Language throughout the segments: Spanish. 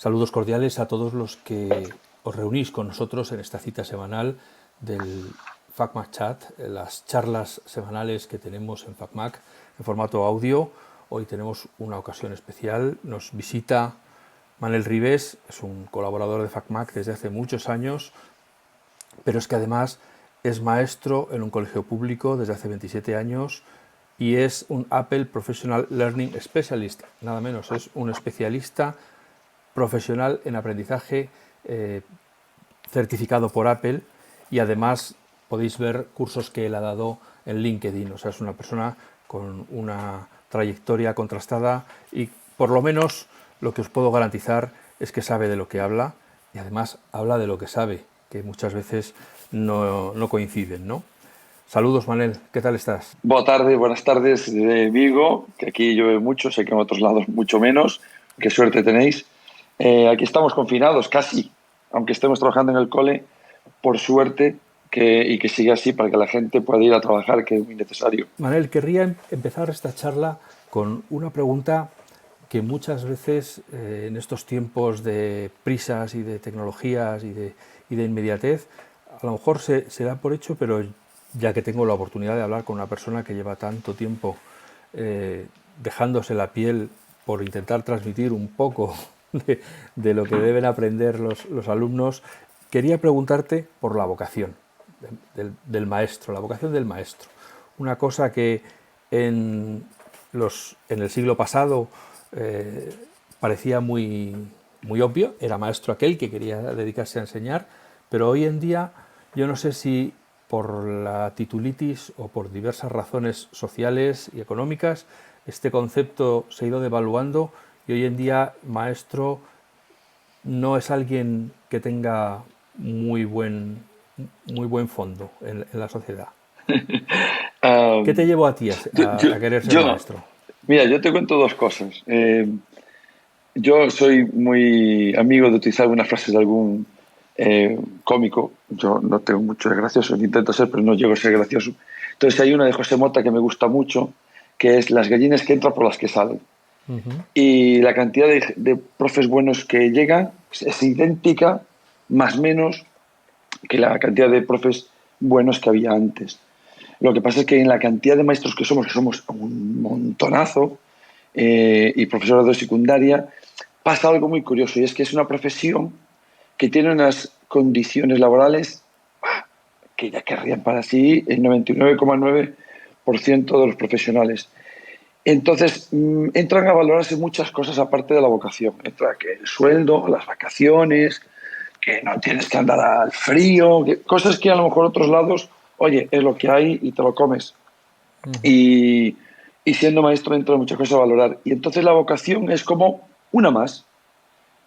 Saludos cordiales a todos los que os reunís con nosotros en esta cita semanal del FacMac Chat, las charlas semanales que tenemos en FacMac en formato audio. Hoy tenemos una ocasión especial. Nos visita Manel Ribes, es un colaborador de FacMac desde hace muchos años, pero es que además es maestro en un colegio público desde hace 27 años y es un Apple Professional Learning Specialist, nada menos, es un especialista profesional en aprendizaje certificado por Apple, y además podéis ver cursos que él ha dado en LinkedIn. O sea, es una persona con una trayectoria contrastada y por lo menos lo que os puedo garantizar es que sabe de lo que habla y además habla de lo que sabe, que muchas veces no coinciden, ¿no? Saludos, Manel, ¿qué tal estás? Buenas tardes de Vigo, que aquí llueve mucho, sé que en otros lados mucho menos, qué suerte tenéis. Aquí estamos confinados casi, aunque estemos trabajando en el cole, por suerte, y que siga así para que la gente pueda ir a trabajar, que es muy necesario. Manel, querría empezar esta charla con una pregunta que muchas veces en estos tiempos de prisas y de tecnologías y de inmediatez, a lo mejor se da por hecho, pero ya que tengo la oportunidad de hablar con una persona que lleva tanto tiempo dejándose la piel por intentar transmitir un poco de lo que deben aprender los alumnos, quería preguntarte por la vocación del maestro, la vocación del maestro. Una cosa que en el siglo pasado parecía muy obvio, era maestro aquel que quería dedicarse a enseñar, pero hoy en día yo no sé si por la titulitis o por diversas razones sociales y económicas este concepto se ha ido devaluando y hoy en día maestro no es alguien que tenga muy buen fondo en la sociedad. ¿Qué te Um, llevó a ti yo, yo, a querer ser yo- maestro? Mira, yo te cuento dos cosas. Yo soy muy amigo de utilizar algunas frases de algún cómico. Yo no tengo mucho de gracioso, intento ser, pero no llego a ser gracioso. Entonces hay una de José Mota que me gusta mucho, que es las gallinas que entran por las que salen. Y la cantidad de profes buenos que llegan es idéntica, más o menos, que la cantidad de profes buenos que había antes. Lo que pasa es que en la cantidad de maestros que somos un montonazo, y profesores de secundaria, pasa algo muy curioso y es que es una profesión que tiene unas condiciones laborales que ya querrían para sí el 99,9% de los profesionales. Entonces, entran a valorarse muchas cosas aparte de la vocación. Entra que el sueldo, las vacaciones, que no tienes que andar al frío, cosas que a lo mejor otros lados, oye, es lo que hay y te lo comes. Y, y siendo maestro entra muchas cosas a valorar. Y entonces la vocación es como una más.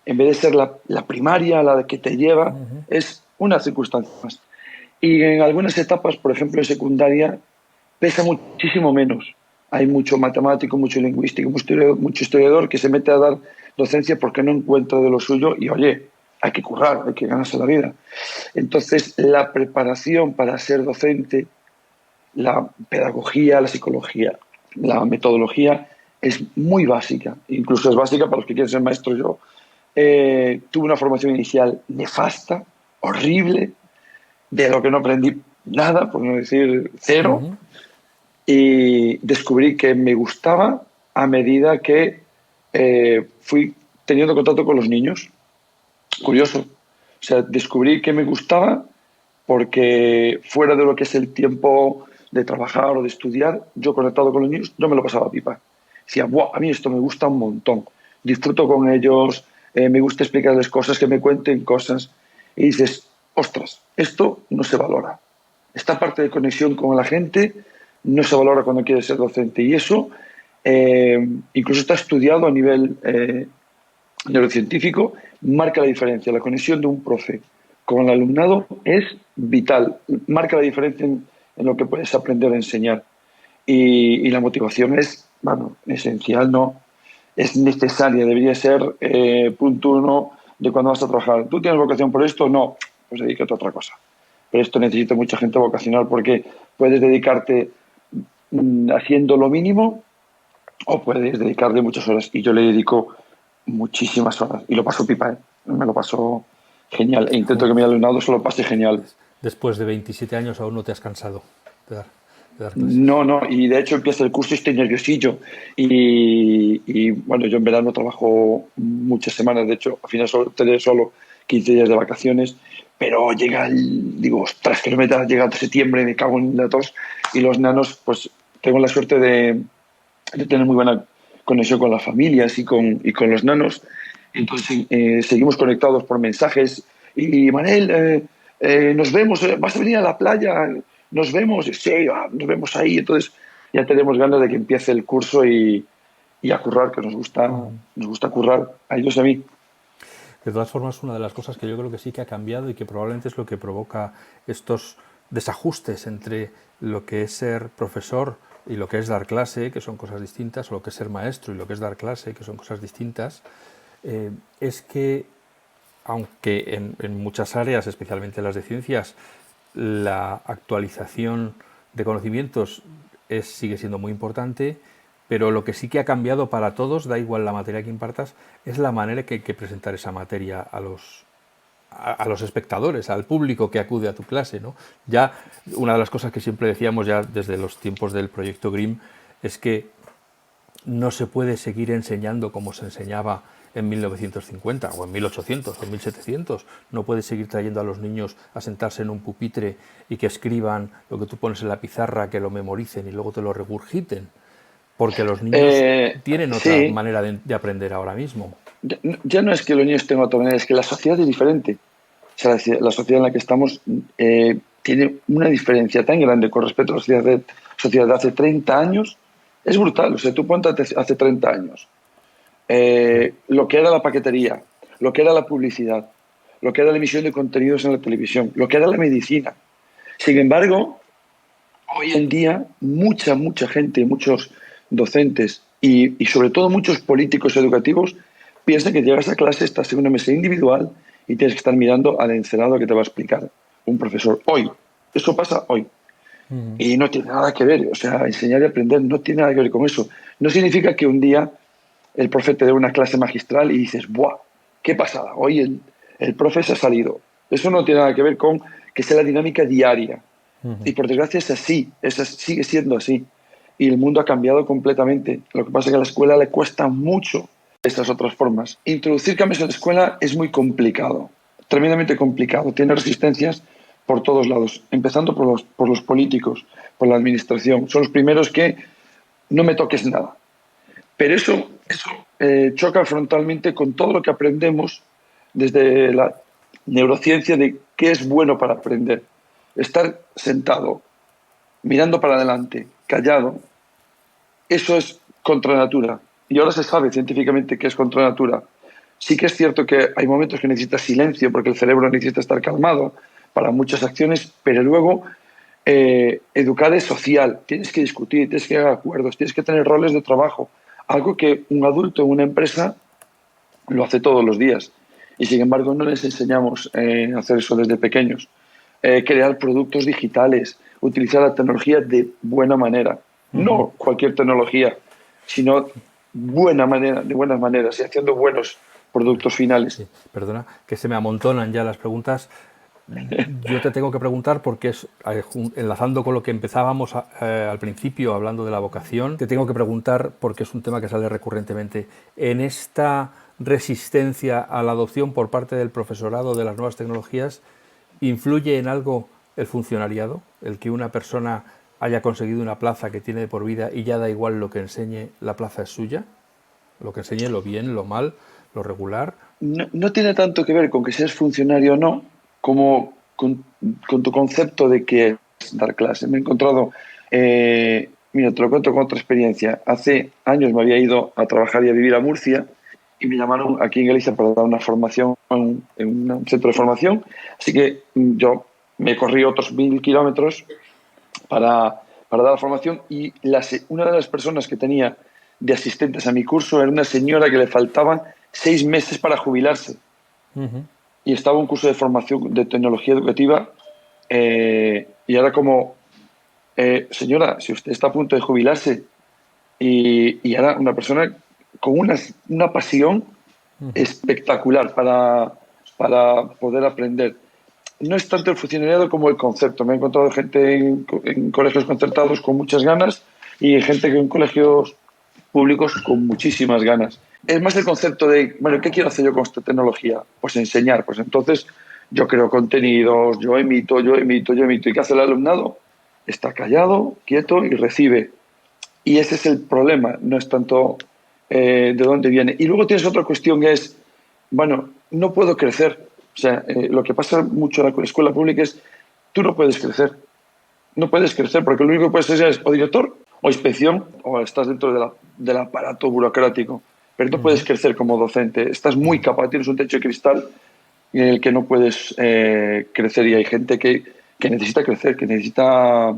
En vez de ser la primaria, la que te lleva, es una circunstancia más. Y en algunas etapas, por ejemplo en secundaria, pesa muchísimo menos. Hay mucho matemático, mucho lingüístico, mucho historiador que se mete a dar docencia porque no encuentra de lo suyo y, oye, hay que currar, hay que ganarse la vida. Entonces, la preparación para ser docente, la pedagogía, la psicología, la metodología es muy básica. Incluso es básica para los que quieren ser maestros. Yo tuve una formación inicial nefasta, horrible, de lo que no aprendí nada, por no decir cero, y descubrí que me gustaba a medida que fui teniendo contacto con los niños. Curioso. O sea, descubrí que me gustaba porque fuera de lo que es el tiempo de trabajar o de estudiar, yo conectado con los niños, yo me lo pasaba pipa. Decía, "Buah, a mí esto me gusta un montón, disfruto con ellos, me gusta explicarles cosas, que me cuenten cosas". Y dices, ostras, esto no se valora. Esta parte de conexión con la gente no se valora cuando quieres ser docente. Y eso incluso está estudiado a nivel neurocientífico, marca la diferencia. La conexión de un profe con el alumnado es vital, marca la diferencia en lo que puedes aprender a enseñar. Y la motivación es, bueno, esencial, no, es necesaria, debería ser punto uno de cuando vas a trabajar. ¿Tú tienes vocación por esto? No, pues dedícate a otra cosa. Pero esto necesita mucha gente vocacional porque puedes dedicarte haciendo lo mínimo o puedes dedicarle muchas horas. Y yo le dedico muchísimas horas. Y lo paso pipa, ¿eh? Me lo paso genial. E intento Aún, que mi alumnado se lo pase genial. después de 27 años aún no te has cansado de dar, de dar clases. No, no, y de hecho empieza el curso y estoy nerviosillo. Bueno, yo en verano trabajo muchas semanas, de hecho, al final solo tendré solo 15 días de vacaciones, pero digo, ostras, que no me da, llega septiembre, me cago en la tos, y los nanos, pues tengo la suerte de tener muy buena conexión con las familias y con los nanos. Entonces, seguimos conectados por mensajes. Y Manel, nos vemos, vas a venir a la playa, nos vemos, sí, nos vemos ahí. Entonces, ya tenemos ganas de que empiece el curso y a currar, que nos gusta currar a ellos y a mí. De todas formas, una de las cosas que yo creo que sí que ha cambiado y que probablemente es lo que provoca estos desajustes entre lo que es ser profesor y lo que es dar clase, que son cosas distintas, o lo que es ser maestro y lo que es dar clase, que son cosas distintas, es que aunque en muchas áreas, especialmente las de ciencias, la actualización de conocimientos sigue siendo muy importante, pero lo que sí que ha cambiado para todos, da igual la materia que impartas, es la manera que hay que presentar esa materia a los espectadores, al público que acude a tu clase, ¿no? Ya una de las cosas que siempre decíamos ya desde los tiempos del proyecto GRIM es que no se puede seguir enseñando como se enseñaba en 1950 o en 1800 o en 1700. No puedes seguir trayendo a los niños a sentarse en un pupitre y que escriban lo que tú pones en la pizarra, que lo memoricen y luego te lo regurgiten, porque los niños tienen otra Sí, manera de aprender ahora mismo. ya no es que los niños tengan otra manera, es que la sociedad es diferente. O sea, la sociedad en la que estamos tiene una diferencia tan grande con respecto a la sociedad de hace 30 años. Es brutal. O sea, tú ponte hace 30 años. Lo que era la paquetería, lo que era la publicidad, lo que era la emisión de contenidos en la televisión, lo que era la medicina. Sin embargo, hoy en día mucha gente, muchos docentes y sobre todo muchos políticos educativos piensan que llegas a clase, estás en una mesa individual y tienes que estar mirando al encerado que te va a explicar un profesor. Hoy, eso pasa hoy. Y no tiene nada que ver, o sea, enseñar y aprender no tiene nada que ver con eso. No significa que un día el profe te dé una clase magistral y dices, ¡buah! ¿Qué pasada? Hoy el profe se ha salido. Eso no tiene nada que ver con que sea la dinámica diaria. Y por desgracia es así, sigue siendo así. Y el mundo ha cambiado completamente. Lo que pasa es que a la escuela le cuesta mucho estas otras formas. Introducir cambios en la escuela es muy complicado, tremendamente complicado. Tiene resistencias por todos lados, empezando por los políticos, por la administración. Son los primeros que no me toques nada. Pero eso choca frontalmente con todo lo que aprendemos desde la neurociencia de qué es bueno para aprender. Estar sentado, mirando para adelante, callado, eso es contra natura. Y ahora se sabe científicamente que es contra natura. Sí que es cierto que hay momentos que necesitas silencio porque el cerebro necesita estar calmado para muchas acciones, pero luego educar es social. Tienes que discutir, tienes que llegar a acuerdos, tienes que tener roles de trabajo. Algo que un adulto en una empresa lo hace todos los días. Y sin embargo no les enseñamos a hacer eso desde pequeños. Crear productos digitales, utilizar la tecnología de buena manera. No cualquier tecnología, sino buena manera, de buenas maneras y haciendo buenos productos finales. Sí, perdona, que se me amontonan ya las preguntas. Yo te tengo que preguntar porque enlazando con lo que empezábamos al principio hablando de la vocación, te tengo que preguntar porque es un tema que sale recurrentemente. En esta resistencia a la adopción por parte del profesorado de las nuevas tecnologías, ¿influye en algo el funcionariado? El que una persona haya conseguido una plaza que tiene de por vida y ya da igual lo que enseñe, la plaza es suya. Lo que enseñe, lo bien, lo mal, lo regular. No tiene tanto que ver con que seas funcionario o no, como con tu concepto de qué es dar clase. Me he encontrado, mira, te lo cuento con otra experiencia. Hace años me había ido a trabajar y a vivir a Murcia y me llamaron aquí en Galicia para dar una formación en un centro de formación. Así que yo me corrí otros 1000 kilómetros para dar la formación y una de las personas que tenía de asistentes a mi curso era una señora que le faltaban 6 meses para jubilarse y estaba en un curso de formación de tecnología educativa y era como, señora, si usted está a punto de jubilarse y era una persona con una pasión espectacular para poder aprender. No es tanto el funcionariado como el concepto. Me he encontrado gente en colegios concertados con muchas ganas y gente en colegios públicos con muchísimas ganas. Es más el concepto de, bueno, ¿qué quiero hacer yo con esta tecnología? Pues enseñar. Pues entonces yo creo contenidos, yo emito. ¿Y qué hace el alumnado? Está callado, quieto y recibe. Y ese es el problema, no es tanto de dónde viene. Y luego tienes otra cuestión que es, bueno, no puedo crecer. O sea, lo que pasa mucho en la escuela pública es, tú no puedes crecer. No puedes crecer porque lo único que puedes ser es o director o inspección o estás dentro del aparato burocrático. Pero no puedes crecer como docente. Estás muy capaz, tienes un techo de cristal en el que no puedes crecer y hay gente que necesita crecer, que necesita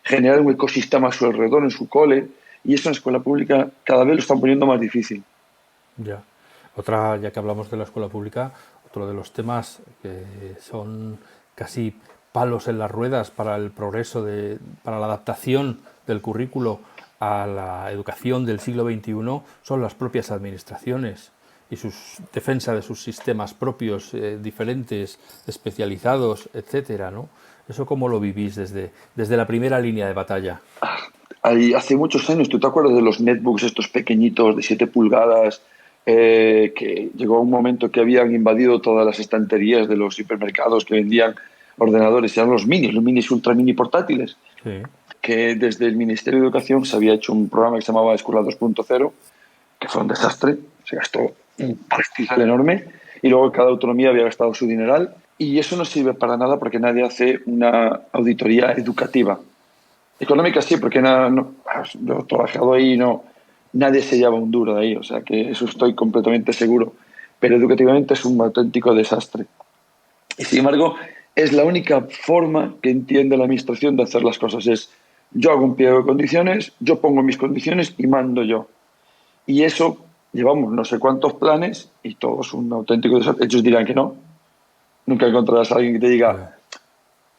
generar un ecosistema a su alrededor, en su cole, y eso en la escuela pública cada vez lo están poniendo más difícil. Ya. Otra, ya que hablamos de la escuela pública, otro de los temas que son casi palos en las ruedas para el progreso, para la adaptación del currículo a la educación del siglo XXI son las propias administraciones y su defensa de sus sistemas propios, diferentes, especializados, etcétera, ¿no? ¿Eso cómo lo vivís desde la primera línea de batalla? Hace muchos años, ¿tú te acuerdas de los netbooks estos pequeñitos de 7 pulgadas? Que llegó un momento que habían invadido todas las estanterías de los hipermercados que vendían ordenadores, eran los minis ultra mini portátiles, Sí. que desde el Ministerio de Educación se había hecho un programa que se llamaba Escuela 2.0, que fue un desastre, se gastó un pastizal enorme y luego cada autonomía había gastado su dineral y eso no sirve para nada porque nadie hace una auditoría educativa. Económica sí, porque yo he trabajado ahí y no, nadie se lleva un duro de ahí, o sea que eso estoy completamente seguro. Pero educativamente es un auténtico desastre. Y sin embargo, es la única forma que entiende la administración de hacer las cosas. Es yo hago un pliego de condiciones, yo pongo mis condiciones y mando yo. Y eso llevamos no sé cuántos planes y todos un auténtico desastre. Ellos dirán que no. Nunca encontrarás a alguien que te diga, Ya.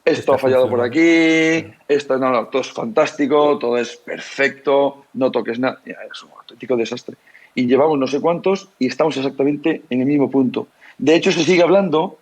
esto Está ha fallado por funcionando. aquí, esto no, todo es fantástico, todo es perfecto, no toques nada. Es un auténtico desastre. Y llevamos no sé cuántos y estamos exactamente en el mismo punto. De hecho, se sigue hablando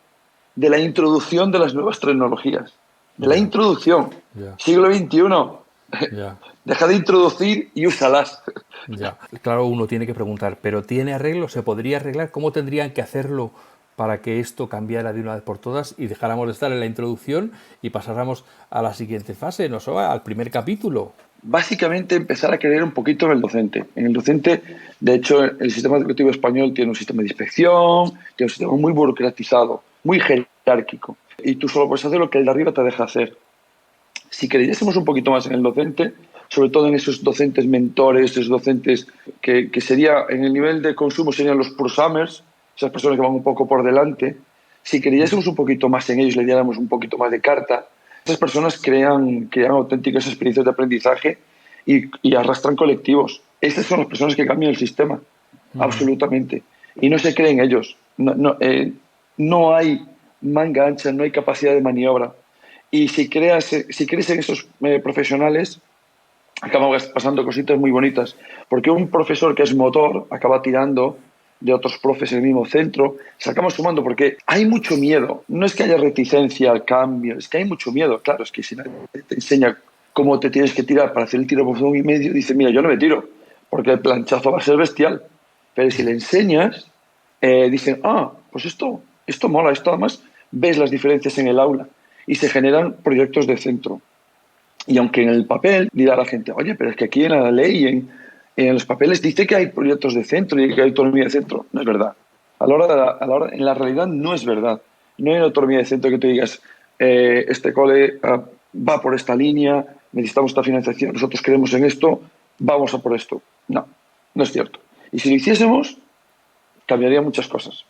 de la introducción de las nuevas tecnologías. De la Ya, introducción. ya, Siglo XXI. ya. Deja de introducir y úsalas. Ya, claro, uno tiene que preguntar, ¿pero tiene arreglo? ¿Se podría arreglar? ¿Cómo tendrían que hacerlo para que esto cambiara de una vez por todas y dejáramos de estar en la introducción y pasáramos a la siguiente fase, no sé, al primer capítulo? Básicamente empezar a creer un poquito en el docente. En el docente, de hecho, el sistema educativo español tiene un sistema de inspección, tiene un sistema muy burocratizado, muy jerárquico. Y tú solo puedes hacer lo que el de arriba te deja hacer. Si creyésemos un poquito más en el docente, sobre todo en esos docentes mentores, esos docentes que sería, en el nivel de consumo serían los prosumers, esas personas que van un poco por delante, si creyésemos un poquito más en ellos, le diéramos un poquito más de carta, esas personas crean auténticas experiencias de aprendizaje y arrastran colectivos. Estas son las personas que cambian el sistema, absolutamente. Y no se creen ellos. No hay manga ancha, no hay capacidad de maniobra. Y si crees en esos profesionales, acaban pasando cositas muy bonitas. Porque un profesor que es motor acaba tirando de otros profes en el mismo centro, se acaba sumando porque hay mucho miedo. No es que haya reticencia al cambio, es que hay mucho miedo. Claro, es que si nadie te enseña cómo te tienes que tirar para hacer el tiro por 1,5, dice, mira, yo no me tiro, porque el planchazo va a ser bestial. Pero si le enseñas, dicen, pues esto mola, esto además ves las diferencias en el aula y se generan proyectos de centro. Y aunque en el papel dirá la gente, oye, pero es que aquí en la ley, en los papeles dice que hay proyectos de centro y que hay autonomía de centro, no es verdad. En la realidad no es verdad. No hay una autonomía de centro que te digas, este cole va por esta línea, necesitamos esta financiación, nosotros creemos en esto, vamos a por esto. No, no es cierto. Y si lo hiciésemos, cambiaría muchas cosas,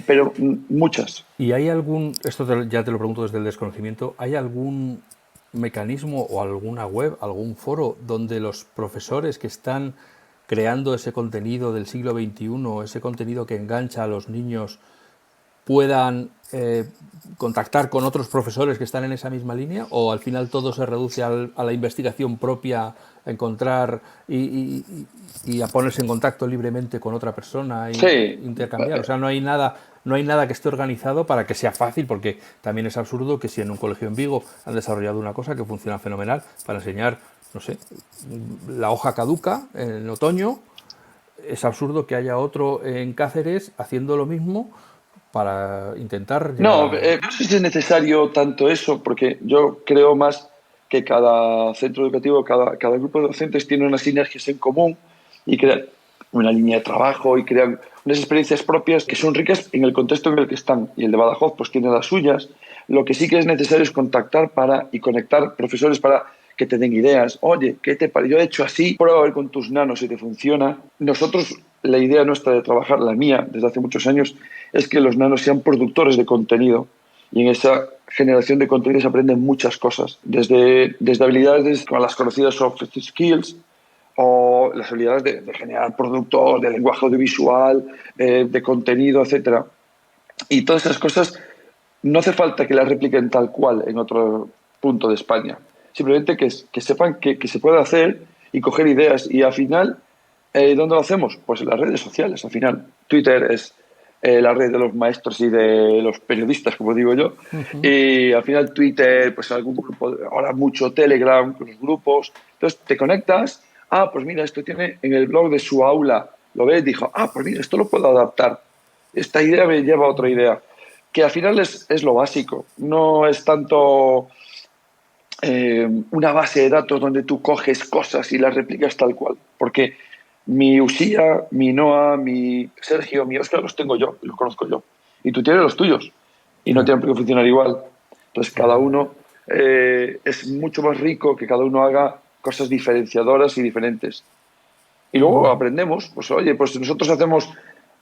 pero muchas. ¿Y hay esto ya te lo pregunto desde el desconocimiento, ¿hay algún mecanismo o alguna web, algún foro donde los profesores que están creando ese contenido del siglo XXI, ese contenido que engancha a los niños, puedan contactar con otros profesores que están en esa misma línea, o al final todo se reduce a la investigación propia, a encontrar y a ponerse en contacto libremente con otra persona e Sí, intercambiar? O sea, no hay nada que esté organizado para que sea fácil, porque también es absurdo que si en un colegio en Vigo han desarrollado una cosa que funciona fenomenal para enseñar, no sé, la hoja caduca en otoño, es absurdo que haya otro en Cáceres haciendo lo mismo para intentar llegar no, a... no sé si es necesario tanto eso, porque yo creo más que cada centro educativo, cada grupo de docentes tiene unas sinergias en común y crean una línea de trabajo y crean unas experiencias propias que son ricas en el contexto en el que están. Y el de Badajoz pues tiene las suyas. Lo que sí que es necesario es contactar y conectar profesores para que te den ideas. Oye, ¿qué te parece? Yo he hecho así, prueba a ver con tus nanos si te funciona. Nosotros, la idea nuestra de trabajar, la mía, desde hace muchos años, es que los nanos sean productores de contenido. Y en esa generación de contenido se aprenden muchas cosas, desde habilidades como las conocidas soft skills o las habilidades de generar productos, de lenguaje audiovisual, de contenido, etcétera. Y todas esas cosas no hace falta que las repliquen tal cual en otro punto de España. Simplemente que sepan que se puede hacer y coger ideas. Y al final, ¿dónde lo hacemos? Pues en las redes sociales. Al final, Twitter es la red de los maestros y de los periodistas, como digo yo. Y al final, Twitter, pues algún grupo, ahora mucho Telegram, los grupos. Entonces, te conectas. Ah, pues mira, esto tiene en el blog de su aula. Lo ves, dijo, ah, pues mira, esto lo puedo adaptar. Esta idea me lleva a otra idea que al final es lo básico, no es tanto una base de datos donde tú coges cosas y las replicas tal cual, porque mi Usía, mi Noah, mi Sergio, mi Oscar los tengo yo, los conozco yo, y tú tienes los tuyos, y no Claro, tienen por qué funcionar igual. Entonces claro, cada uno es mucho más rico que cada uno haga cosas diferenciadoras y diferentes. Y luego aprendemos, pues oye, pues nosotros hacemos,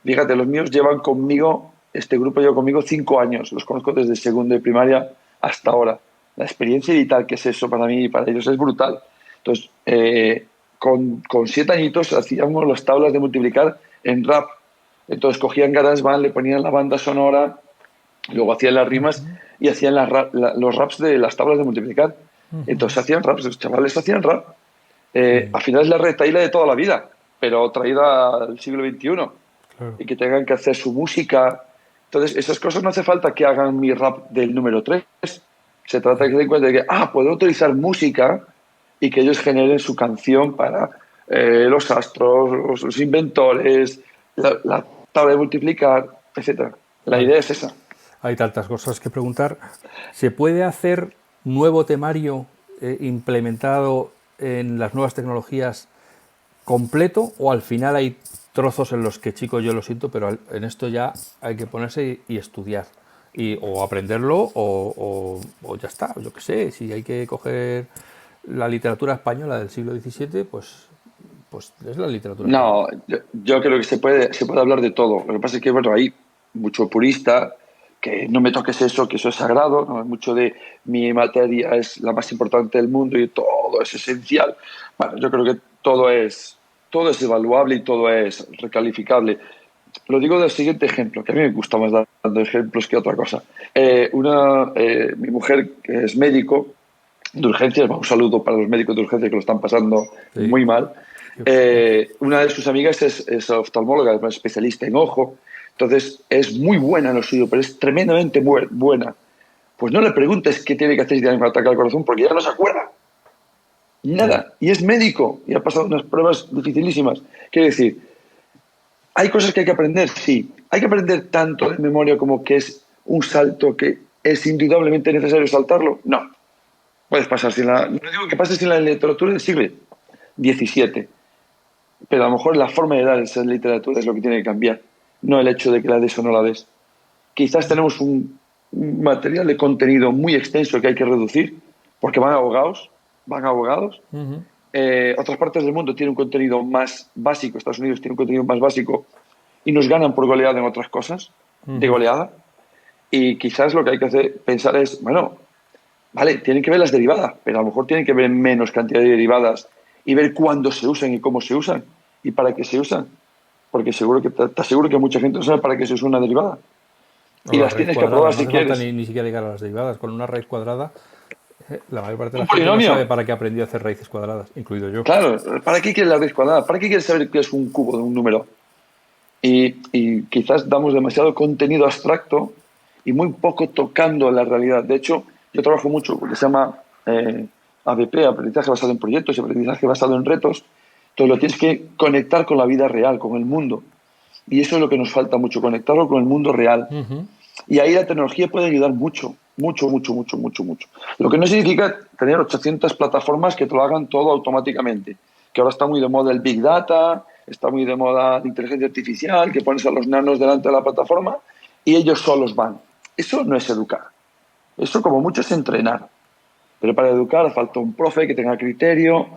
fíjate, los míos llevan conmigo, este grupo lleva conmigo 5 años, los conozco desde segundo de primaria hasta ahora. La experiencia vital que es eso para mí y para ellos es brutal. Entonces, con 7 añitos hacíamos las tablas de multiplicar en rap. Entonces cogían GarageBand, le ponían la banda sonora, luego hacían las rimas y hacían los raps de las tablas de multiplicar. Entonces hacían raps, los chavales hacían rap. sí, Al final es la retahíla de toda la vida, pero traída al siglo XXI claro. y que tengan que hacer su música. Entonces, esas cosas no hace falta que hagan mi rap del número 3. Se trata de que se den cuenta de que, puedo utilizar música y que ellos generen su canción para los astros, los inventores, la tabla de multiplicar, etcétera. La Vale. idea es esa. Hay tantas cosas que preguntar. ¿Se puede hacer nuevo temario implementado en las nuevas tecnologías completo, o al final hay trozos en los que, chicos, yo lo siento, pero en esto ya hay que ponerse y estudiar? O aprenderlo o ya está, yo qué sé, si hay que coger la literatura española del siglo XVII, pues es la literatura española. No, yo creo que se puede hablar de todo. Lo que pasa es que, bueno, hay mucho purista que no me toques eso, que eso es sagrado, ¿no? Mucho de mi materia es la más importante del mundo y todo es esencial. Bueno, yo creo que todo es evaluable y todo es recalificable. Lo digo del siguiente ejemplo, que a mí me gusta más dando ejemplos que otra cosa. Mi mujer, que es médico de urgencias, un saludo para los médicos de urgencias que lo están pasando Sí. muy mal. Qué fuerte. Una de sus amigas es oftalmóloga, es especialista en ojo, entonces es muy buena en lo suyo, pero es tremendamente buena. Pues no le preguntes qué tiene que hacer si tiene un ataque al corazón, porque ya no se acuerda. Ya. Nada. Y es médico y ha pasado unas pruebas dificilísimas. Quiero decir, ¿hay cosas que hay que aprender? Sí. ¿Hay que aprender tanto de memoria como que es un salto que es indudablemente necesario saltarlo? No. Puedes pasar sin la... No digo que pases sin la literatura del siglo XVII, pero a lo mejor la forma de dar esa literatura es lo que tiene que cambiar, no el hecho de que la des o no la des. Quizás tenemos un material de contenido muy extenso que hay que reducir, porque van abogados. Otras partes del mundo tienen un contenido más básico, Estados Unidos tiene un contenido más básico y nos ganan por goleada en otras cosas, de goleada. Y quizás lo que hay que pensar es, bueno, vale, tienen que ver las derivadas, pero a lo mejor tienen que ver menos cantidad de derivadas y ver cuándo se usan y cómo se usan y para qué se usan. Porque seguro que te aseguro que mucha gente no sabe para qué se usa una derivada. O y la las raíz tienes que cuadrada, probar no si hace falta quieres. ni siquiera llegar a las derivadas. Con una raíz cuadrada, la mayor parte de Un la gente no sabe polinomio. para qué aprendió a hacer raíces cuadradas, incluido yo. Claro, ¿para qué quieres la raíz cuadrada? ¿Para qué quieres saber qué es un cubo de un número? Y quizás damos demasiado contenido abstracto y muy poco tocando la realidad. De hecho, yo trabajo mucho porque se llama ABP, aprendizaje basado en proyectos y aprendizaje basado en retos. Entonces lo tienes que conectar con la vida real, con el mundo. Y eso es lo que nos falta mucho, conectarlo con el mundo real. Ujú. Y ahí la tecnología puede ayudar mucho, mucho, mucho, mucho, mucho, mucho. Lo que no significa tener 800 plataformas que te lo hagan todo automáticamente. Que ahora está muy de moda el Big Data, está muy de moda la inteligencia artificial, que pones a los nanos delante de la plataforma y ellos solos van. Eso no es educar. Eso como mucho es entrenar. Pero para educar falta un profe que tenga criterio,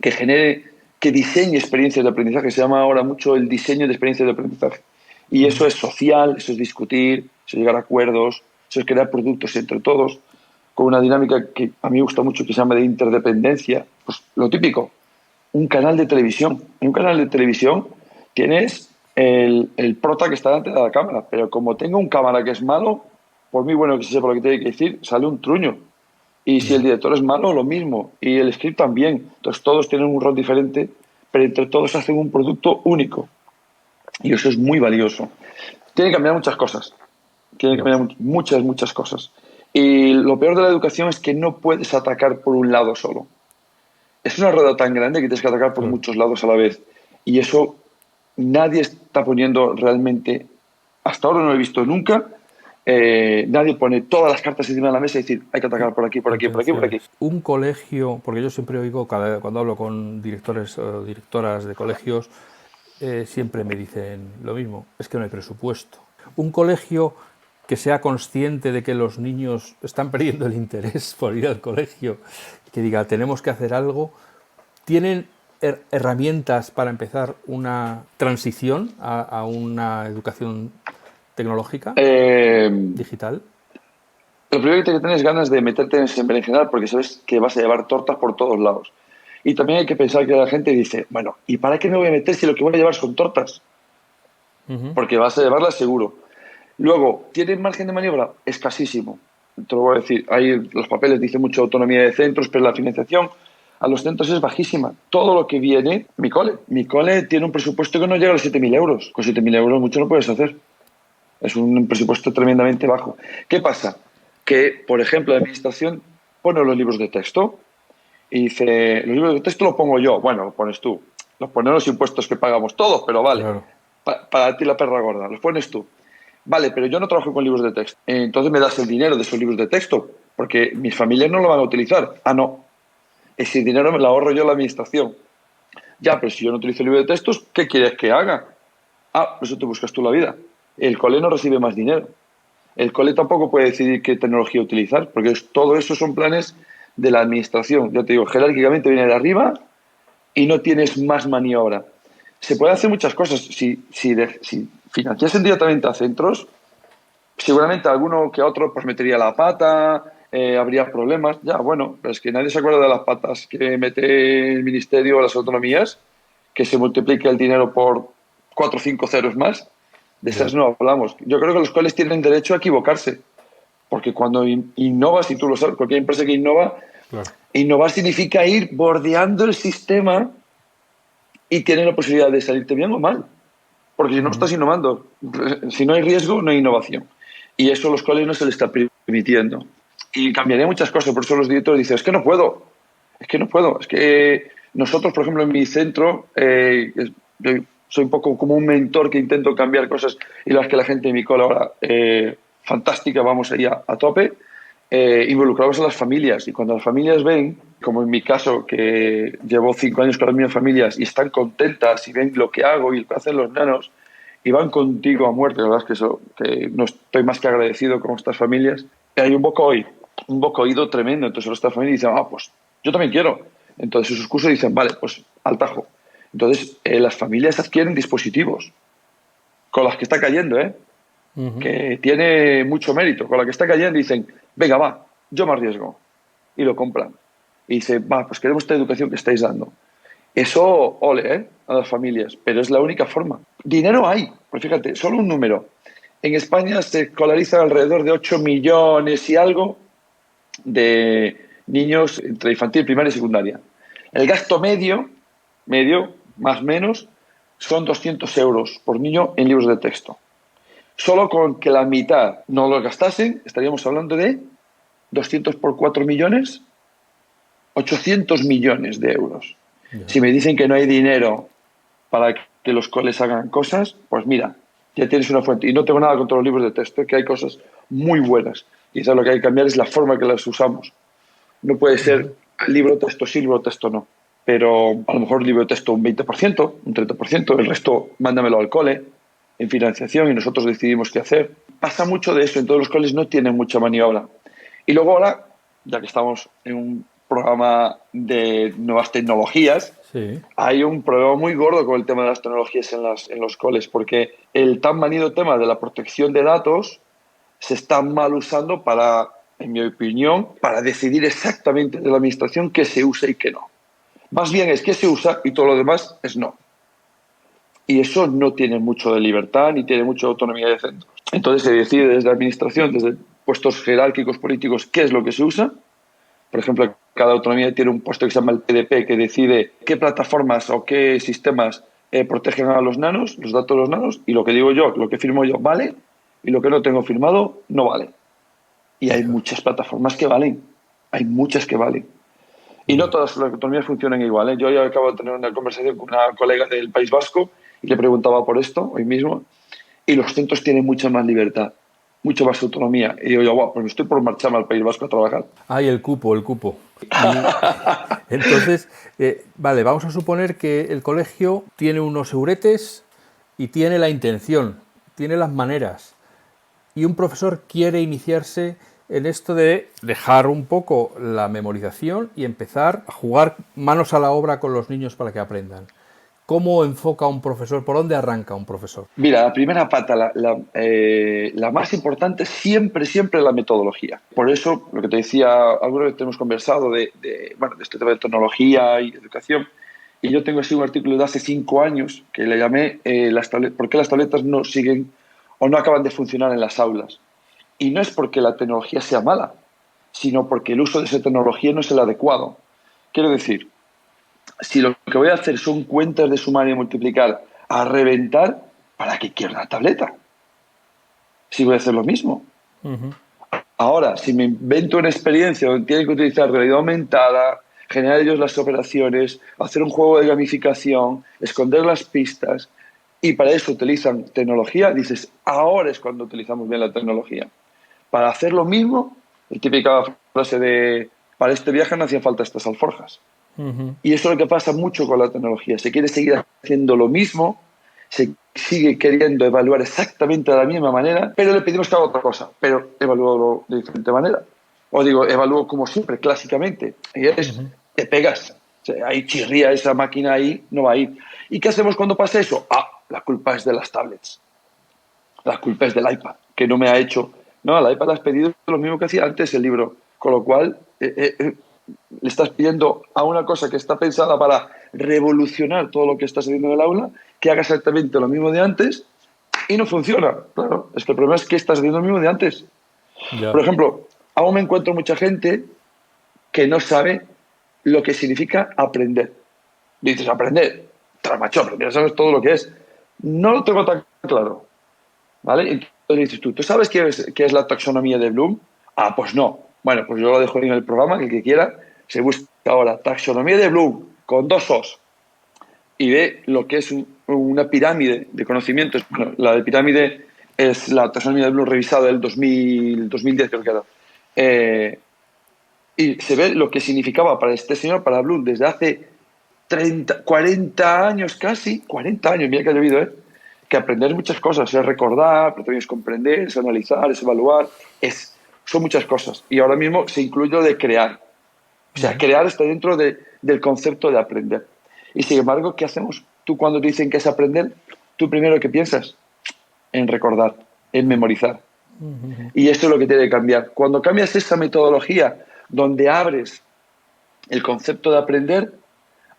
que genere, que diseñe experiencias de aprendizaje. Se llama ahora mucho el diseño de experiencias de aprendizaje. Y eso es social, eso es discutir, eso es llegar a acuerdos, eso es crear productos entre todos, con una dinámica que a mí me gusta mucho, que se llama de interdependencia. Pues lo típico, un canal de televisión. En un canal de televisión tienes el prota que está delante de la cámara, pero como tenga un cámara que es malo, por muy bueno que se sepa lo que tiene que decir, sale un truño. Y si el Ya. director es malo, lo mismo. Y el script también. Entonces todos tienen un rol diferente, pero entre todos hacen un producto único. Y eso es muy valioso. Tiene que cambiar muchas cosas. Tiene que cambiar Lógico. muchas, muchas cosas. Y lo peor de la educación es que no puedes atacar por un lado solo. Es una rueda tan grande que tienes que atacar por Claro. muchos lados a la vez. Y eso nadie está poniendo realmente, hasta ahora no lo he visto nunca, nadie pone todas las cartas encima de la mesa y decir, hay que atacar por aquí, por aquí, por aquí, por aquí. Intenciones. Un colegio, porque yo siempre oigo, cuando hablo con directores o directoras de colegios, siempre me dicen lo mismo, es que no hay presupuesto. Un colegio que sea consciente de que los niños están perdiendo el interés por ir al colegio, que diga, tenemos que hacer algo, ¿tienen herramientas para empezar una transición a una educación tecnológica, Eh, digital? lo primero que tienes que tener es ganas de meterte en ese berenjenal porque sabes que vas a llevar tortas por todos lados. Y también hay que pensar que la gente dice, bueno, ¿y para qué me voy a meter si lo que voy a llevar son tortas? Ujú. Porque vas a llevarlas seguro. Luego, ¿tiene margen de maniobra? Escasísimo. Te lo voy a decir, ahí los papeles dicen mucho autonomía de centros, pero la financiación a los centros es bajísima. Todo lo que viene, mi cole tiene un presupuesto que no llega a los 7.000 euros. Con 7.000 euros mucho no puedes hacer. Es un presupuesto tremendamente bajo. ¿Qué pasa? Que, por ejemplo, la administración pone los libros de texto y dice, los libros de texto los pongo yo. Bueno, los pones tú. Los ponen los impuestos que pagamos todos, pero vale. Claro. Para ti la perra gorda, los pones tú. Vale, pero yo no trabajo con libros de texto. Entonces me das el dinero de esos libros de texto, porque mis familias no lo van a utilizar. Ah, no. Ese dinero me lo ahorro yo en la administración. Ya, pero si yo no utilizo libros de textos, ¿qué quieres que haga? Ah, eso te buscas tú la vida. El cole no recibe más dinero. El cole tampoco puede decidir qué tecnología utilizar, porque todo eso son planes de la administración. Ya te digo, jerárquicamente viene de arriba y no tienes más maniobra. Se pueden hacer muchas cosas. Si financiasen directamente a centros, seguramente alguno que otro pues metería la pata, habría problemas. Ya, bueno, pero es que nadie se acuerda de las patas que mete el ministerio o las autonomías, que se multiplique el dinero por 4 o 5 ceros más. De Ya. esas no hablamos. Yo creo que los cuales tienen derecho a equivocarse, porque cuando innovas, y tú lo sabes, cualquier empresa que innova, Claro. innovar significa ir bordeando el sistema y tienes la posibilidad de salirte bien o mal. Porque si no Ujú. estás innovando, si no hay riesgo, no hay innovación. Y eso a los colegios no se les está permitiendo. Y cambiaría muchas cosas, por eso los directores dicen, es que no puedo, es que no puedo. Es que nosotros, por ejemplo, en mi centro, soy un poco como un mentor que intento cambiar cosas y las que la gente de mi cole ahora, fantástica, vamos ahí a tope, involucramos a las familias. Y cuando las familias ven, como en mi caso, que llevo 5 años con las mismas familias y están contentas y ven lo que hago y lo que hacen los nanos, y van contigo a muerte, la verdad es que eso, que no estoy más que agradecido con estas familias. Hay un boca oído tremendo. Entonces estas familias dicen, ah, pues yo también quiero. Entonces sus cursos dicen, vale, pues al tajo. Entonces las familias adquieren dispositivos con las que está cayendo, Ujú. que tiene mucho mérito, con la que está cayendo y dicen, venga, va, yo me arriesgo. Y lo compran. Y dice, va, pues queremos esta educación que estáis dando. Eso, ole, a las familias, pero es la única forma. Dinero hay, pues fíjate, solo un número. En España se escolarizan alrededor de 8 millones y algo de niños entre infantil, primaria y secundaria. El gasto medio, más o menos, son 200 euros por niño en libros de texto. Solo con que la mitad no lo gastasen, estaríamos hablando de 200 por 4 millones, 800 millones de euros. Ya. Si me dicen que no hay dinero para que los coles hagan cosas, pues mira, ya tienes una fuente. Y no tengo nada contra los libros de texto, que hay cosas muy buenas. Quizás lo que hay que cambiar es la forma que las usamos. No puede ser libro de texto sí, libro de texto no. Pero a lo mejor libro de texto un 20%, un 30%, el resto mándamelo al cole en financiación y nosotros decidimos qué hacer. Pasa mucho de eso, en todos los coles no tienen mucha maniobra. Y luego ahora, ya que estamos en un programa de nuevas tecnologías, Sí. hay un problema muy gordo con el tema de las tecnologías en los coles, porque el tan manido tema de la protección de datos se está mal usando para, en mi opinión, para decidir exactamente de la administración qué se usa y qué no. Más bien es qué se usa y todo lo demás es no. Y eso no tiene mucho de libertad ni tiene mucha autonomía de centros. Entonces se decide desde la administración, desde puestos jerárquicos políticos, qué es lo que se usa. Por ejemplo, cada autonomía tiene un puesto que se llama el PDP, que decide qué plataformas o qué sistemas protegen a los nanos, los datos de los nanos, y lo que digo yo, lo que firmo yo, vale, y lo que no tengo firmado, no vale. Y hay Ya, muchas plataformas que valen, hay muchas que valen. Y no ya. todas las autonomías funcionan igual, ¿eh? Yo ya acabo de tener una conversación con una colega del País Vasco y le preguntaba por esto hoy mismo, y los centros tienen mucha más libertad, mucha más autonomía. Y digo yo, guau, pues estoy por marcharme al País Vasco a trabajar. Hay el cupo, el cupo. Y entonces, vale, vamos a suponer que el colegio tiene unos euretes y tiene la intención, tiene las maneras. Y un profesor quiere iniciarse en esto de dejar un poco la memorización y empezar a jugar manos a la obra con los niños para que aprendan. ¿Cómo enfoca un profesor? ¿Por dónde arranca un profesor? Mira, la primera pata, la más importante, siempre la metodología. Por eso, lo que te decía, alguna vez hemos conversado bueno, de este tema de tecnología y educación, y yo tengo así un artículo de hace 5 años que le llamé ¿por qué las tabletas no siguen o no acaban de funcionar en las aulas? Y no es porque la tecnología sea mala, sino porque el uso de esa tecnología no es el adecuado. Quiero decir, si lo que voy a hacer son cuentas de sumar y multiplicar a reventar, ¿para qué quiero una tableta? Si voy a hacer lo mismo. Ahora, si me invento una experiencia donde tienen que utilizar realidad aumentada, generar ellos las operaciones, hacer un juego de gamificación, esconder las pistas, y para eso utilizan tecnología, dices, ahora es cuando utilizamos bien la tecnología. Para hacer lo mismo, la típica frase de, para este viaje no hacían falta estas alforjas. Y eso es lo que pasa mucho con la tecnología. Se quiere seguir haciendo lo mismo, se sigue queriendo evaluar exactamente de la misma manera, pero le pedimos que haga otra cosa, pero evalúalo de diferente manera. O digo, evalúo como siempre, clásicamente. Y te pegas. O sea, ahí chirría esa máquina ahí, no va a ir. ¿Y qué hacemos cuando pasa eso? Ah, la culpa es de las tablets. La culpa es del iPad, que no me ha hecho. No, al iPad le has pedido lo mismo que hacía antes el libro. Con lo cual, le estás pidiendo a una cosa que está pensada para revolucionar todo lo que estás haciendo en el aula, que haga exactamente lo mismo de antes y no funciona. Claro, es que el problema es que estás haciendo lo mismo de antes. Por Ya. ejemplo, aún me encuentro mucha gente que no sabe lo que significa aprender. Dices, aprender. Tras macho, aprender, sabes todo lo que es. No lo tengo tan claro. ¿Vale? Entonces dices tú sabes qué es la taxonomía de Bloom? Ah, pues no. Bueno, pues yo lo dejo en el programa, que el que quiera se busca ahora taxonomía de Bloom con dos O's y ve lo que es una pirámide de conocimientos. Bueno, la de pirámide es la taxonomía de Bloom revisada del 2010, creo que era. Y se ve lo que significaba para este señor, para Bloom, desde hace 30, 40 años casi, 40 años, mira que ha llovido, ¿eh? Que aprender muchas cosas, es recordar, pero también es comprender, es analizar, es evaluar, son muchas cosas. Y ahora mismo se incluye lo de crear. O sea, crear está dentro del concepto de aprender. Y sin embargo, ¿qué hacemos? Tú cuando te dicen que es aprender, tú primero ¿qué piensas? En recordar, en memorizar. Y esto es lo que tiene que cambiar. Cuando cambias esa metodología donde abres el concepto de aprender,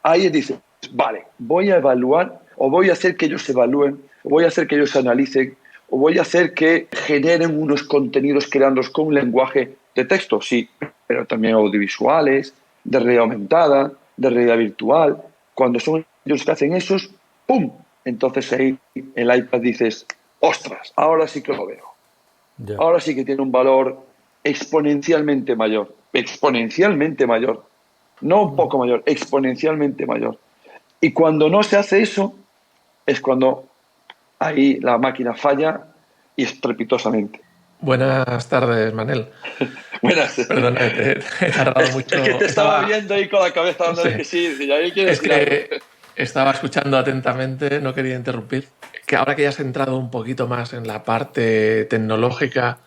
ahí dices, vale, voy a evaluar o voy a hacer que ellos evalúen, o voy a hacer que ellos analicen, ¿O voy a hacer que generen unos contenidos creándolos con un lenguaje de texto? Sí, pero también audiovisuales, de realidad aumentada, de realidad virtual. Cuando son ellos que hacen esos, ¡pum! Entonces ahí el iPad dices, ostras, ahora sí que lo veo. Ya. Ahora sí que tiene un valor exponencialmente mayor. Exponencialmente mayor. No un poco mayor, exponencialmente mayor. Y cuando no se hace eso, es cuando ahí la máquina falla y estrepitosamente. Buenas tardes, Manel. Buenas. Perdona, te he tardado Es que mucho. te estaba viendo ahí con la cabeza Sí, dándole que sí. Y ahí quiero es decir algo. que estaba escuchando atentamente, no quería interrumpir. Que ahora que ya has entrado un poquito más en la parte tecnológica,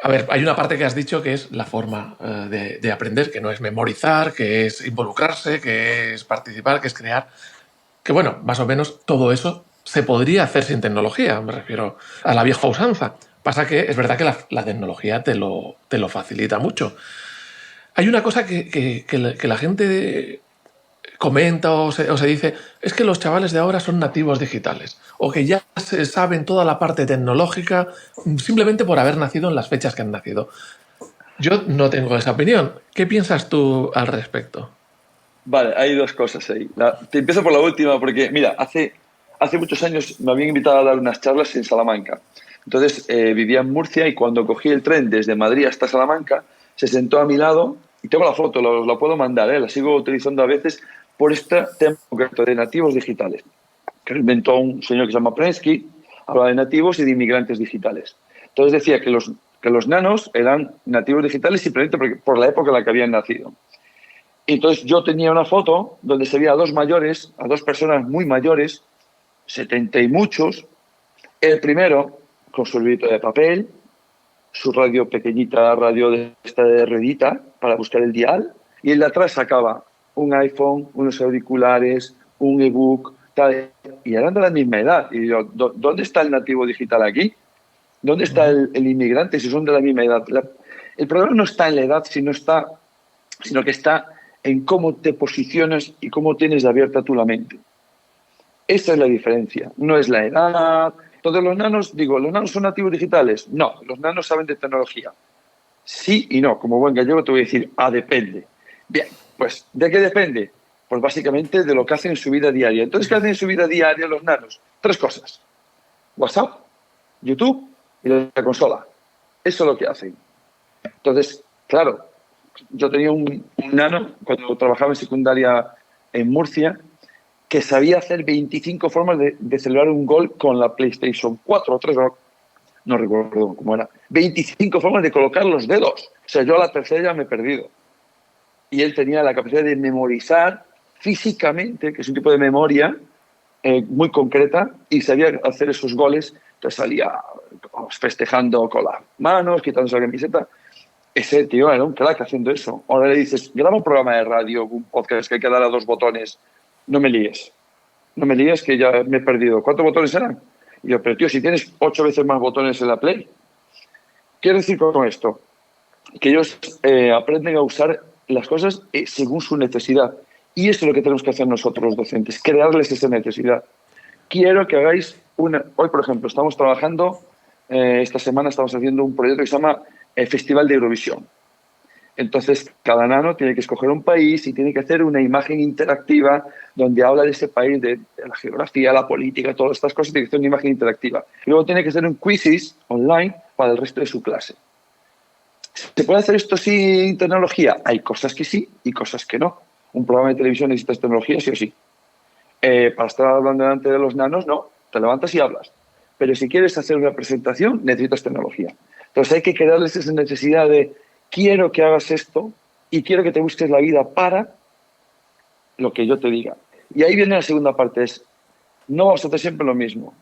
a ver, hay una parte que has dicho que es la forma de aprender, que no es memorizar, que es involucrarse, que es participar, que es crear. Que bueno, más o menos todo eso se podría hacer sin tecnología, me refiero a la vieja usanza. Pasa que es verdad que la tecnología te lo facilita mucho. Hay una cosa que la gente comenta o se dice, es que los chavales de ahora son nativos digitales, o que ya se saben toda la parte tecnológica simplemente por haber nacido en las fechas que han nacido. Yo no tengo esa opinión. ¿Qué piensas tú al respecto? Vale, hay dos cosas ahí. Te empiezo por la última, porque mira, hace muchos años me habían invitado a dar unas charlas en Salamanca. Entonces vivía en Murcia y cuando cogí el tren desde Madrid hasta Salamanca, se sentó a mi lado, y tengo la foto, la puedo mandar, la sigo utilizando a veces por este tema concreto de nativos digitales, que lo inventó un señor que se llama Prensky, habla de nativos y de inmigrantes digitales. Entonces decía que los nanos eran nativos digitales simplemente por la época en la que habían nacido. Y entonces yo tenía una foto donde se veía a dos mayores, a dos personas muy mayores, 70 y muchos. El primero con su librito de papel, su radio pequeñita, radio de esta de ruedita para buscar el dial, y el de atrás sacaba un iPhone, unos auriculares, un ebook, tal, y eran de la misma edad. Y yo, ¿dónde está el nativo digital aquí? ¿Dónde está el inmigrante si son de la misma edad? El problema no está en la edad, sino que está en cómo te posicionas y cómo tienes abierta tú la mente. Esa es la diferencia. No es la edad. Entonces los nanos, digo, ¿los nanos son nativos digitales? No, los nanos saben de tecnología. Sí y no. Como buen gallego te voy a decir, depende. Bien, pues ¿de qué depende? Pues básicamente de lo que hacen en su vida diaria. Entonces, ¿qué hacen en su vida diaria los nanos? Tres cosas. WhatsApp, YouTube y la consola. Eso es lo que hacen. Entonces, claro, yo tenía un nano cuando trabajaba en secundaria en Murcia que sabía hacer 25 formas de celebrar un gol con la PlayStation 4 o 3, no recuerdo cómo era. 25 formas de colocar los dedos. O sea, yo a la tercera ya me he perdido. Y él tenía la capacidad de memorizar físicamente, que es un tipo de memoria muy concreta, y sabía hacer esos goles. Entonces salía festejando con las manos, quitándose la camiseta. Ese tío era un crack haciendo eso. Ahora le dices, graba un programa de radio, un podcast que hay que dar a dos botones. No me líes. No me líes que ya me he perdido. ¿Cuántos botones eran? Y yo, pero tío, si tienes 8 veces más botones en la Play. Quiero decir con esto que ellos aprenden a usar las cosas según su necesidad. Y eso es lo que tenemos que hacer nosotros los docentes, crearles esa necesidad. Quiero que hagáis una... Hoy, por ejemplo, estamos trabajando, esta semana estamos haciendo un proyecto que se llama Festival de Eurovisión. Entonces, cada nano tiene que escoger un país y tiene que hacer una imagen interactiva donde habla de ese país, de la geografía, la política, todas estas cosas, tiene que hacer una imagen interactiva. Y luego tiene que hacer un quizzes online para el resto de su clase. ¿Se puede hacer esto sin tecnología? Hay cosas que sí y cosas que no. Un programa de televisión necesitas tecnología, sí o sí. Para estar hablando delante de los nanos, no. Te levantas y hablas. Pero si quieres hacer una presentación, necesitas tecnología. Entonces hay que crearles esa necesidad de quiero que hagas esto y quiero que te busques la vida para lo que yo te diga. Y ahí viene la segunda parte, es no vas a hacer siempre lo mismo.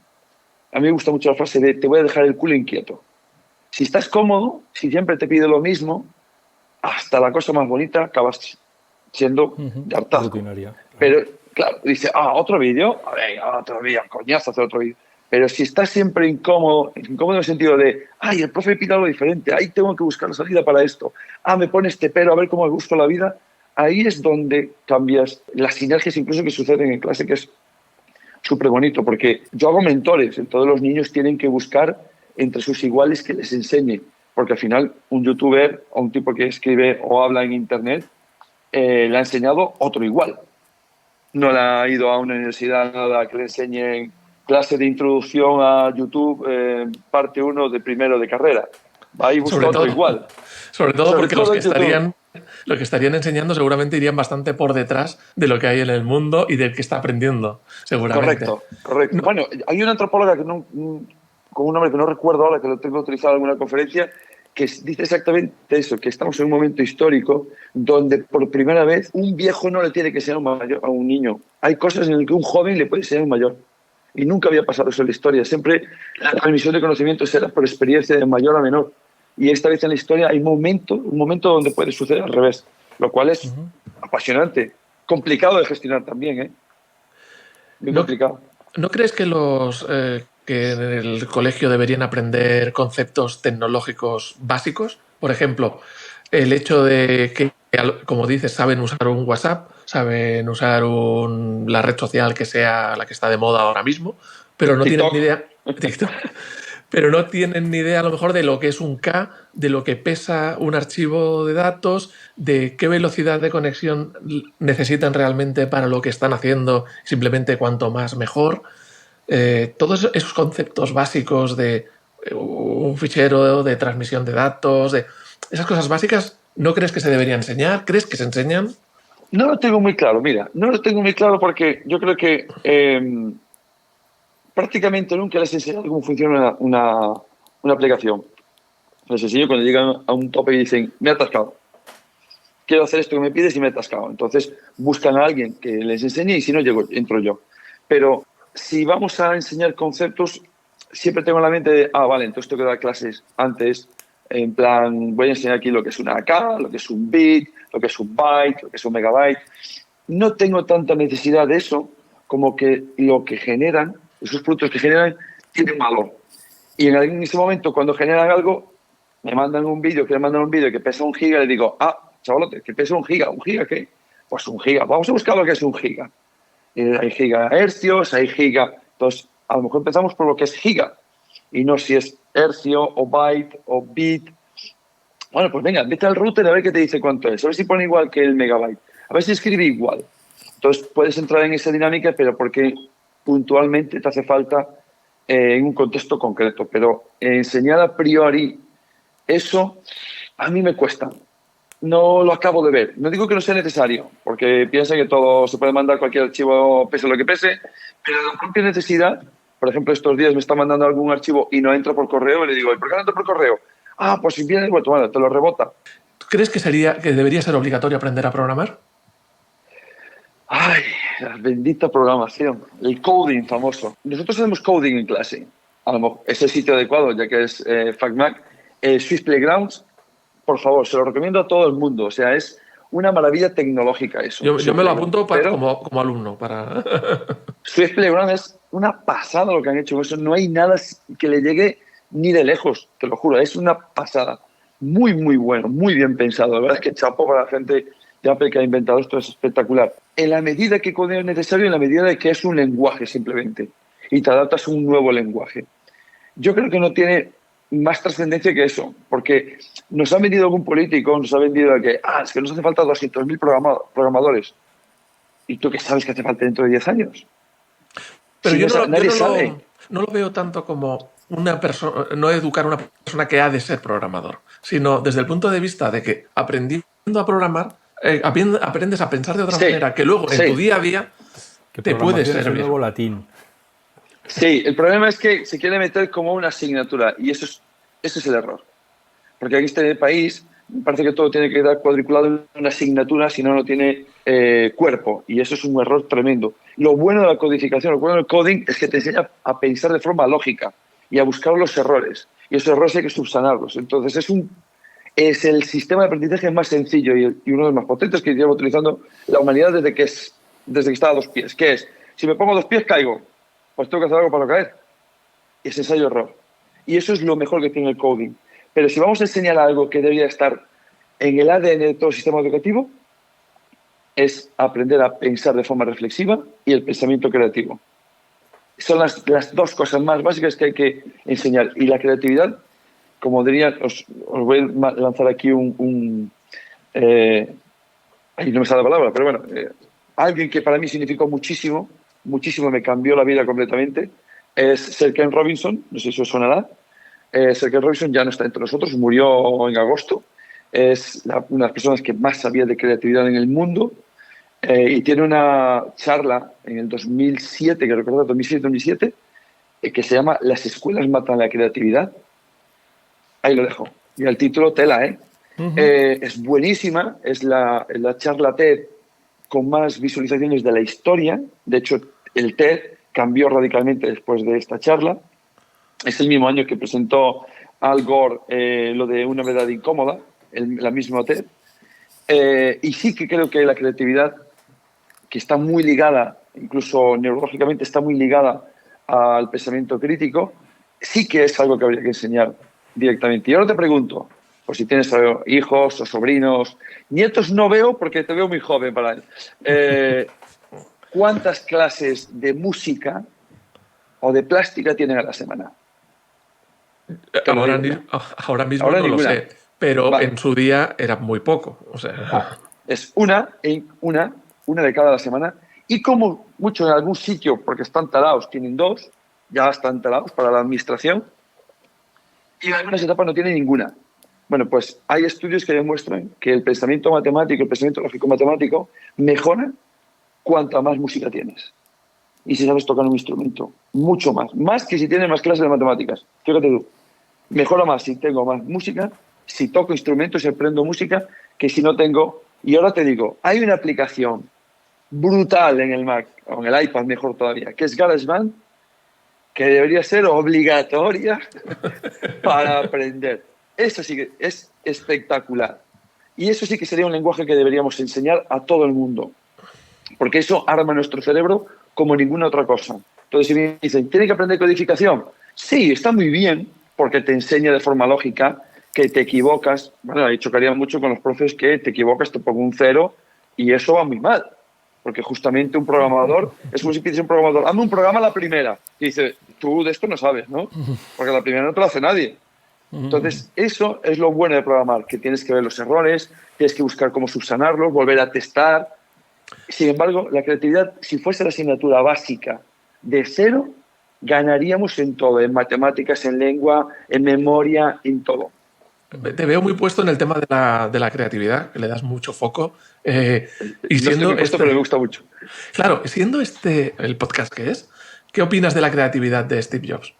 A mí me gusta mucho la frase de te voy a dejar el culo inquieto. Si estás cómodo, si siempre te pide lo mismo, hasta la cosa más bonita acabas siendo de hartazgo. Rutinaria. Pero, claro, dice, otro vídeo, otro vídeo, coñazo hacer otro vídeo. Pero si estás siempre incómodo en el sentido de, el profe pide algo diferente, tengo que buscar la salida para esto, me pone este pero, a ver cómo me busco la vida, ahí es donde cambias las sinergias incluso que suceden en clase, que es súper bonito, porque yo hago mentores, entonces los niños tienen que buscar entre sus iguales que les enseñe, porque al final un youtuber o un tipo que escribe o habla en internet le ha enseñado otro igual. No le ha ido a una universidad nada que le enseñen clase de introducción a YouTube, parte 1 de primero de carrera. Va y busca otro igual. Sobre todo porque los que estarían enseñando seguramente irían bastante por detrás de lo que hay en el mundo y del que está aprendiendo, seguramente. Correcto. No. Bueno, hay una antropóloga con un nombre que no recuerdo ahora, que lo tengo utilizado en alguna conferencia, que dice exactamente eso, que estamos en un momento histórico donde por primera vez un viejo no le tiene que enseñar a un niño. Hay cosas en las que un joven le puede enseñar a un mayor. Y nunca había pasado eso en la historia. Siempre la transmisión de conocimientos era por experiencia de mayor a menor. Y esta vez en la historia hay un momento donde puede suceder al revés, lo cual es apasionante. Complicado de gestionar también, ¿eh? Muy complicado. ¿No crees que que en el colegio deberían aprender conceptos tecnológicos básicos? Por ejemplo, el hecho de que, como dices, saben usar un WhatsApp, saben usar la red social que sea la que está de moda ahora mismo, pero no tienen ni idea. TikTok. Pero no tienen ni idea a lo mejor de lo que es un K, de lo que pesa un archivo de datos, de qué velocidad de conexión necesitan realmente para lo que están haciendo, simplemente cuanto más mejor. Todos esos conceptos básicos de un fichero, de transmisión de datos, de esas cosas básicas, ¿no crees que se deberían enseñar? ¿Crees que se enseñan? No lo tengo muy claro, mira, no lo tengo muy claro porque yo creo que prácticamente nunca les he enseñado cómo funciona una aplicación. Les enseño cuando llegan a un tope y dicen, me he atascado. Quiero hacer esto que me pides y me he atascado. Entonces buscan a alguien que les enseñe y si no, entro yo. Pero si vamos a enseñar conceptos, siempre tengo en la mente de, vale, entonces tengo que dar clases antes, en plan, voy a enseñar aquí lo que es una AK, lo que es un bit, lo que es un byte, lo que es un megabyte. No tengo tanta necesidad de eso como que lo que generan, esos productos que generan, tienen valor. Y en ese momento, cuando generan algo, me mandan un vídeo que pesa 1 giga y le digo, chavalote, que pesa 1 giga. ¿1 giga qué? Pues 1 giga. Vamos a buscar lo que es 1 giga. Hay gigahercios, hay giga. Entonces, a lo mejor empezamos por lo que es giga y no si es hercio o byte o bit. Bueno, pues venga, vete al router a ver qué te dice cuánto es. A ver si pone igual que el megabyte. A ver si escribe igual. Entonces, puedes entrar en esa dinámica, pero porque puntualmente te hace falta en un contexto concreto. Pero enseñar a priori eso a mí me cuesta. No lo acabo de ver. No digo que no sea necesario, porque piensa que todo se puede mandar cualquier archivo, pese lo que pese, pero la propia necesidad, por ejemplo, estos días me está mandando algún archivo y no entra por correo, y le digo, ¿y por qué no entra por correo? Pues si viene de vuelta, bueno, te lo rebota. ¿Tú crees que debería ser obligatorio aprender a programar? Ay, la bendita programación. El coding famoso. Nosotros hacemos coding en clase. A lo mejor es el sitio adecuado, ya que es FacMac. Swiss Playgrounds, por favor, se lo recomiendo a todo el mundo. O sea, es una maravilla tecnológica eso. Yo me lo apunto como alumno. Swiss Playground es una pasada lo que han hecho. Eso no hay nada que le llegue ni de lejos, te lo juro. Es una pasada. Muy, muy bueno, muy bien pensado. La verdad es que chapo para la gente de Apple que ha inventado esto, es espectacular. En la medida que codeo es necesario, en la medida de que es un lenguaje simplemente. Y te adaptas a un nuevo lenguaje. Yo creo que no tiene más trascendencia que eso, porque nos ha vendido algún político, nos ha vendido que es que nos hace falta 200.000 programadores. ¿Y tú qué sabes que hace falta dentro de 10 años? Pero si nadie sabe. No lo veo tanto como no educar a una persona que ha de ser programador, sino desde el punto de vista de que aprendiendo a programar, aprendes a pensar de otra manera, que luego en tu día a día te puede servir. Es el nuevo latín. Sí, el problema es que se quiere meter como una asignatura y eso es el error. Porque aquí en el país parece que todo tiene que quedar cuadriculado en una asignatura, si no, no tiene cuerpo. Y eso es un error tremendo. Lo bueno de la codificación, lo bueno del coding es que te enseña a pensar de forma lógica y a buscar los errores. Y esos errores hay que subsanarlos. Entonces es el sistema de aprendizaje más sencillo y uno de los más potentes que lleva utilizando la humanidad desde que está a 2 pies. ¿Qué es? Si me pongo a 2 pies, caigo. Pues tengo que hacer algo para no caer. Y es ensayo-error. Y eso es lo mejor que tiene el coding. Pero si vamos a enseñar algo que debería estar en el ADN de todo el sistema educativo, es aprender a pensar de forma reflexiva y el pensamiento creativo. son las dos cosas más básicas que hay que enseñar. Y la creatividad, como diría, os voy a lanzar aquí ahí no me sale la palabra, pero bueno, alguien que para mí significó muchísimo, muchísimo, me cambió la vida completamente, es Sir Ken Robinson, no sé si os sonará. Sir Ken Robinson ya no está entre nosotros, murió en agosto. Es una de las personas que más sabía de creatividad en el mundo, y tiene una charla en el 2007, que recuerdo, 2007, que se llama Las escuelas matan la creatividad. Ahí lo dejo. Y el título, tela, ¿eh? Es buenísima, es la charla TED con más visualizaciones de la historia. De hecho, el TED cambió radicalmente después de esta charla. Es el mismo año que presentó Al Gore lo de Una verdad incómoda, la misma TED. Y sí que creo que la creatividad, que está muy ligada, incluso neurológicamente está muy ligada al pensamiento crítico, sí que es algo que habría que enseñar directamente. Y ahora te pregunto, por si tienes hijos o sobrinos, nietos no veo porque te veo muy joven para él. ¿Cuántas clases de música o de plástica tienen a la semana? Ahora mismo Ahora no lo ninguna. sé, pero Vale. en su día era muy poco. O sea, Es una de cada la semana. Y como mucho en algún sitio, porque están talados, tienen dos, ya están talados para la administración, y en algunas etapas no tienen ninguna. Bueno, pues hay estudios que demuestran que el pensamiento matemático, el pensamiento lógico-matemático, mejora cuanta más música tienes. Y si sabes tocar un instrumento, mucho más. Más que si tienes más clases de matemáticas. Fíjate tú, mejora más si tengo más música, si toco instrumentos y aprendo música, que si no tengo. Y ahora te digo, hay una aplicación brutal en el Mac, o en el iPad mejor todavía, que es GarageBand, que debería ser obligatoria para aprender. Eso sí que es espectacular. Y eso sí que sería un lenguaje que deberíamos enseñar a todo el mundo, porque eso arma nuestro cerebro como ninguna otra cosa. Entonces, si me dicen, ¿tiene que aprender codificación? Sí, está muy bien, porque te enseña de forma lógica que te equivocas. Bueno, ahí chocaría mucho con los profes que te equivocas, te pongo un 0 y eso va muy mal. Porque justamente un programador, es como si pides a un programador, hazme un programa a la primera. Y dice, tú de esto no sabes, ¿no? Porque a la primera no te lo hace nadie. Entonces, eso es lo bueno de programar, que tienes que ver los errores, tienes que buscar cómo subsanarlos, volver a testar. Sin embargo, la creatividad, si fuese la asignatura básica de 0, ganaríamos en todo, en matemáticas, en lengua, en memoria, en todo. te veo muy puesto en el tema de la creatividad, que le das mucho foco. Y No estoy siendo muy puesto, pero me gusta mucho. claro, siendo el podcast que es, ¿qué opinas de la creatividad de Steve Jobs?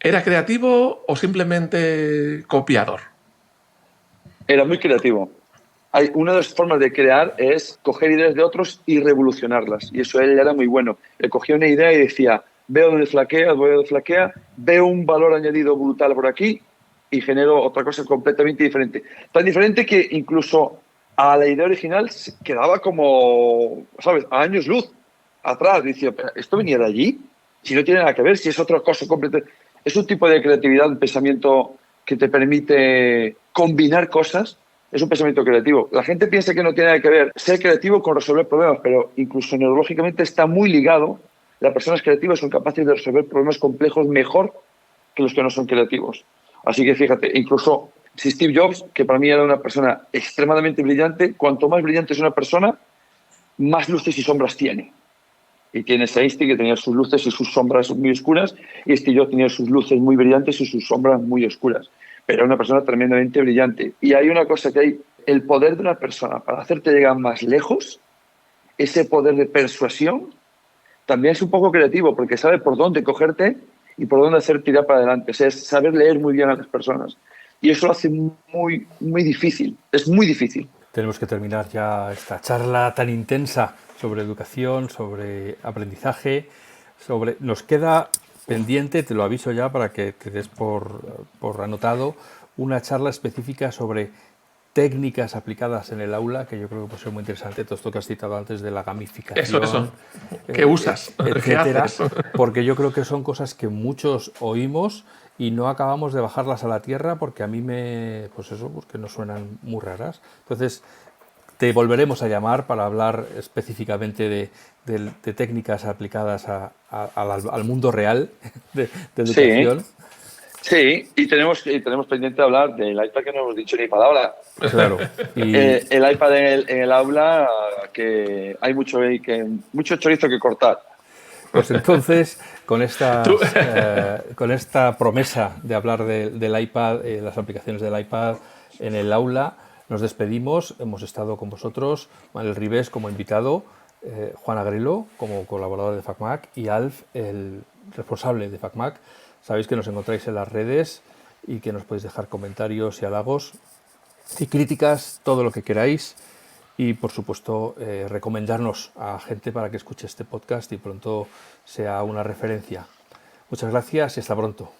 ¿Era creativo o simplemente copiador? Era muy creativo. Una de las formas de crear es coger ideas de otros y revolucionarlas. Y eso él era muy bueno. Él cogía una idea y decía, veo dónde flaquea, veo un valor añadido brutal por aquí y genero otra cosa completamente diferente. Tan diferente que incluso a la idea original quedaba como, ¿sabes?, a años luz atrás. Decía, ¿esto venía de allí? Si no tiene nada que ver, si es otra cosa completa. Es un tipo de creatividad, un pensamiento que te permite combinar cosas. Es un pensamiento creativo. La gente piensa que no tiene nada que ver ser creativo con resolver problemas, pero incluso neurológicamente está muy ligado. Las personas creativas son capaces de resolver problemas complejos mejor que los que no son creativos. Así que fíjate, incluso si Steve Jobs, que para mí era una persona extremadamente brillante, cuanto más brillante es una persona, más luces y sombras tiene. Y tienes a Einstein, que tenía sus luces y sus sombras muy oscuras, y Steve Jobs tenía sus luces muy brillantes y sus sombras muy oscuras. Pero era una persona tremendamente brillante. Y hay una cosa que hay, el poder de una persona para hacerte llegar más lejos, ese poder de persuasión, también es un poco creativo, porque sabe por dónde cogerte y por dónde hacer tirar para adelante. O sea, es saber leer muy bien a las personas. Y eso lo hace muy, muy difícil. Es muy difícil. Tenemos que terminar ya esta charla tan intensa sobre educación, sobre aprendizaje, nos queda pendiente, te lo aviso ya para que te des por anotado, una charla específica sobre técnicas aplicadas en el aula, que yo creo que puede ser muy interesante, todo esto que has citado antes de la gamificación. Eso. ¿Qué usas? Etcétera, ¿Qué haces? porque yo creo que son cosas que muchos oímos y no acabamos de bajarlas a la tierra porque a mí pues que nos suenan muy raras. Entonces, te volveremos a llamar para hablar específicamente de técnicas aplicadas al mundo real de educación. Sí, y tenemos pendiente de hablar del iPad, que no hemos dicho ni palabra. Claro. Y el iPad en el aula, que hay mucho chorizo que cortar. pues entonces, con esta promesa de hablar del iPad, las aplicaciones del iPad en el aula, nos despedimos. Hemos estado con vosotros, Manuel Ribes como invitado, Juan Agrelo como colaborador de FacMac y Alf, el responsable de FacMac. Sabéis que nos encontráis en las redes y que nos podéis dejar comentarios y halagos y críticas, todo lo que queráis. Y, por supuesto, recomendarnos a gente para que escuche este podcast y pronto sea una referencia. Muchas gracias y hasta pronto.